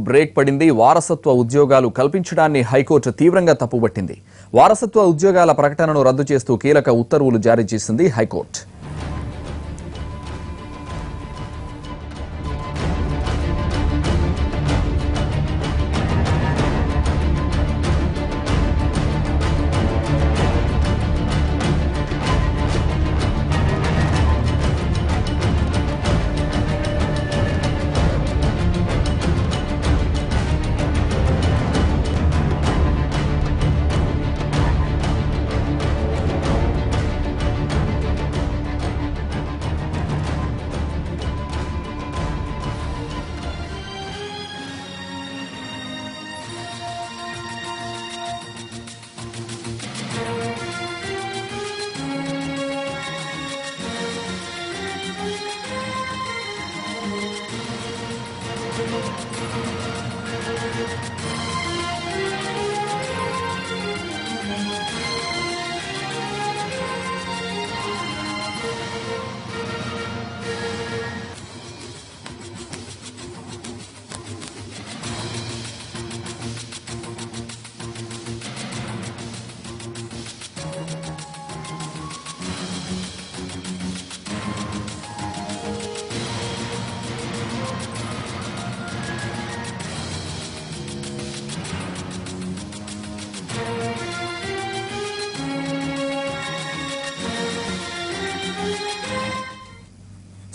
Break పడింది. వారసత్వ ఉద్యోగాలు కల్పించడాన్ని హైకోర్టు తీవ్రంగా తప్పుపట్టింది. వారసత్వ ఉద్యోగాల ప్రకటనను రద్దు చేస్తూ కీలక ఉత్తర్వులు జారీ చేసింది హైకోర్టు.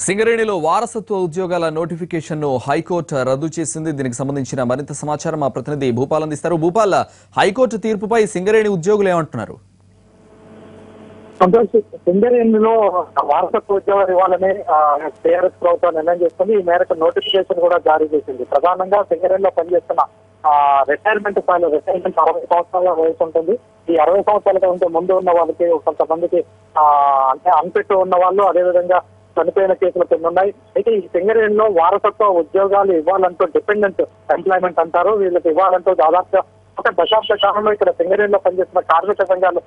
సింగరేణిలో వారసత్వ ఉద్యోగాల నోటిఫికేషన్ను హైకోర్టు రద్దు చేసింది. దీనికి సంబంధించిన మరింత సమాచారం మా ప్రతినిధి భూపాల్ అందిస్తారు. భూపాల్, హైకోర్టు తీర్పుపై సింగరేణి ఉద్యోగులు ఏమంటున్నారు? సింగరేణిలో వారసత్వ ఉద్యోగాలు ఇవ్వాలని టీఆర్ఎస్ ప్రభుత్వం నిర్ణయం చేసుకుంది. ఈ మేరకు నోటిఫికేషన్ కూడా జారీ చేసింది. ప్రధానంగా సింగరేణిలో పనిచేస్తున్న రిటైర్మెంట్ 60 సంవత్సరాల వయసు ఉంటుంది. ఈ 60 సంవత్సరాల కంటే ముందు ఉన్న వాళ్ళకి కొంతమందికి అంటే అన్ఫిట్ ఉన్న వాళ్ళు, అదేవిధంగా చనిపోయిన కేసులు కొన్ని ఉన్నాయి. అయితే ఈ సింగరేణిలో వారసత్వ ఉద్యోగాలు ఇవ్వాలంటూ డిపెండెంట్ ఎంప్లాయ్మెంట్ అంటారు. వీళ్ళకి ఇవ్వాలంటూ దాదాపుగా ఒక దశాబ్ద కాలంలో ఇక్కడ సింగరేణిలో పనిచేస్తున్న కార్మిక సంఘాలు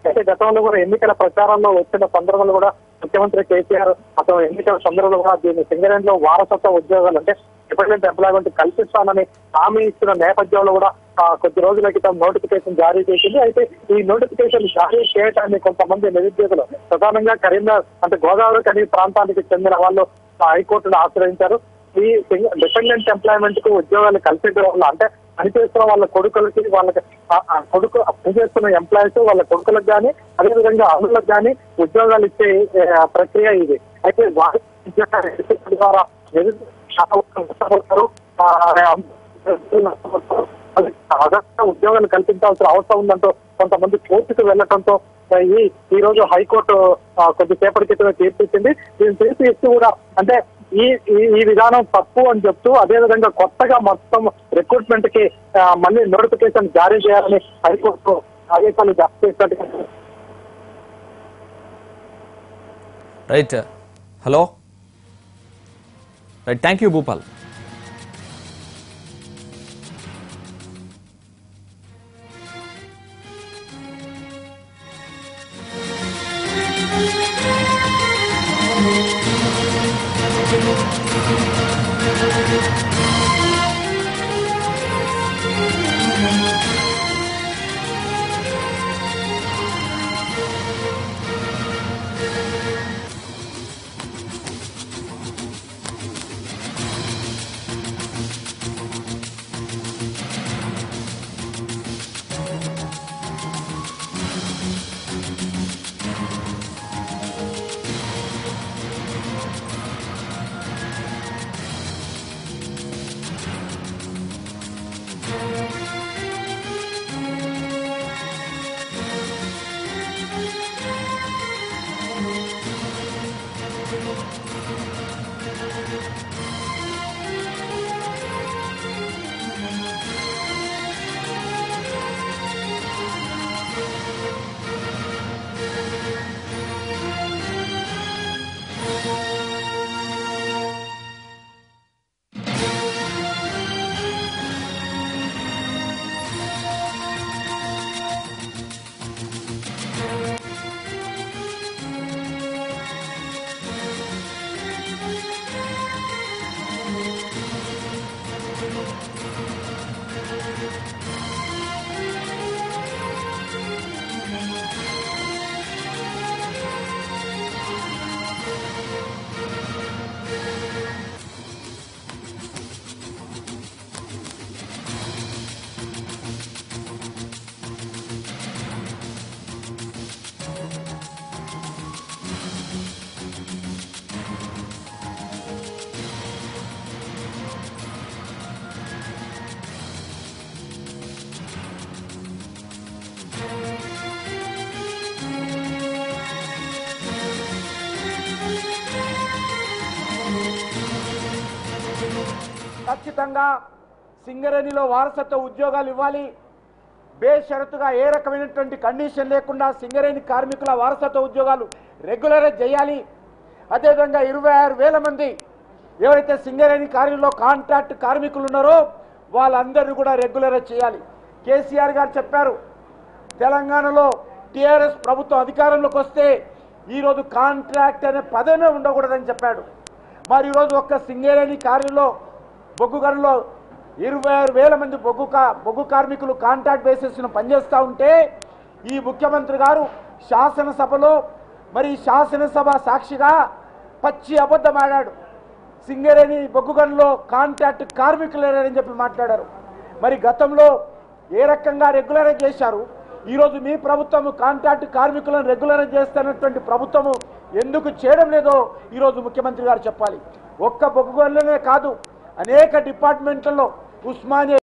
అయితే గతంలో కూడా ఎన్నికల ప్రచారంలో వచ్చిన సందర్భంలో కూడా ముఖ్యమంత్రి కేసీఆర్ అతను ఎన్నికల సందర్భంలో కూడా దీన్ని సింగరేణిలో వారసత్వ ఉద్యోగాలు అంటే డిపెండెంట్ ఎంప్లాయ్మెంట్ కల్పిస్తానని హామీ ఇచ్చిన నేపథ్యంలో కూడా కొద్ది రోజుల క్రితం నోటిఫికేషన్ జారీ చేసింది. అయితే ఈ నోటిఫికేషన్ జారీ చేయడాన్ని కొంతమంది నిరుద్యోగులు ప్రధానంగా కరీంనగర్ అంటే గోదావరి కని ప్రాంతానికి చెందిన వాళ్ళు హైకోర్టును ఆశ్రయించారు. ఈ డిపెండెంట్ ఎంప్లాయ్మెంట్ కు ఉద్యోగాలు కల్పించడం వల్ల అంటే పనిచేస్తున్న వాళ్ళ కొడుకులకి వాళ్ళకి కొడుకు పనిచేస్తున్న ఎంప్లాయీస్ వాళ్ళ కొడుకులకు కానీ అదేవిధంగా అల్లులకు కానీ ఉద్యోగాలు ఇచ్చే ప్రక్రియ ఇది. అయితే ద్వారా ఉద్యోగాలు కల్పించాల్సిన అవసరం ఉందంటూ కొంతమంది కోర్టుకు వెళ్లడంతో ఈ రోజు హైకోర్టు కొద్దిసేపటి క్రితమే తీర్పిచ్చింది. దీన్ని తీర్పు ఇస్తూ కూడా అంటే ఈ విధానం తప్పు అని చెప్తూ అదేవిధంగా కొత్తగా మొత్తం రిక్రూట్మెంట్ కి మళ్ళీ నోటిఫికేషన్ జారీ చేయాలని హైకోర్టు ఆదేశాలు జారీ చేసినట్టుగా. Right, hello, right, thank you Bhupal. ఖచ్చితంగా సింగరేణిలో వారసత్వ ఉద్యోగాలు ఇవ్వాలి. బేషరతుగా ఏ రకమైనటువంటి కండిషన్ లేకుండా సింగరేణి కార్మికుల వారసత్వ ఉద్యోగాలు రెగ్యులరైజ్ చేయాలి. అదేవిధంగా 26,000 మంది ఎవరైతే సింగరేణి కార్మికుల్లో కాంట్రాక్ట్ కార్మికులు ఉన్నారో వాళ్ళందరినీ కూడా రెగ్యులరైజ్ చేయాలి. కేసీఆర్ గారు చెప్పారు, తెలంగాణలో టీఆర్ఎస్ ప్రభుత్వం అధికారంలోకి వస్తే ఈరోజు కాంట్రాక్ట్ అనే పదమే ఉండకూడదని చెప్పాడు. మరి ఈరోజు ఒక్క సింగరేణి కార్మికుల్లో బొగ్గు గనుల్లో 26,000 మంది బొగ్గు కార్మికులు కాంట్రాక్ట్ బేసిస్ను పనిచేస్తూ ఉంటే ఈ ముఖ్యమంత్రి గారు శాసనసభలో మరి శాసనసభ సాక్షిగా పచ్చి అబద్ధం ఆడాడు. సింగరేణి బొగ్గు గనుల్లో కాంట్రాక్ట్ కార్మికులు లేరని చెప్పి మాట్లాడారు. మరి గతంలో ఏ రకంగా రెగ్యులరైజ్ చేశారు, ఈరోజు మీ ప్రభుత్వం కాంట్రాక్ట్ కార్మికులను రెగ్యులరైజ్ చేస్తున్నటువంటి ప్రభుత్వము ఎందుకు చేయడం లేదో ఈరోజు ముఖ్యమంత్రి గారు చెప్పాలి. ఒక్క బొగ్గు గనులనే కాదు, అనేక డిపార్ట్మెంట్లలో ఉస్మానియా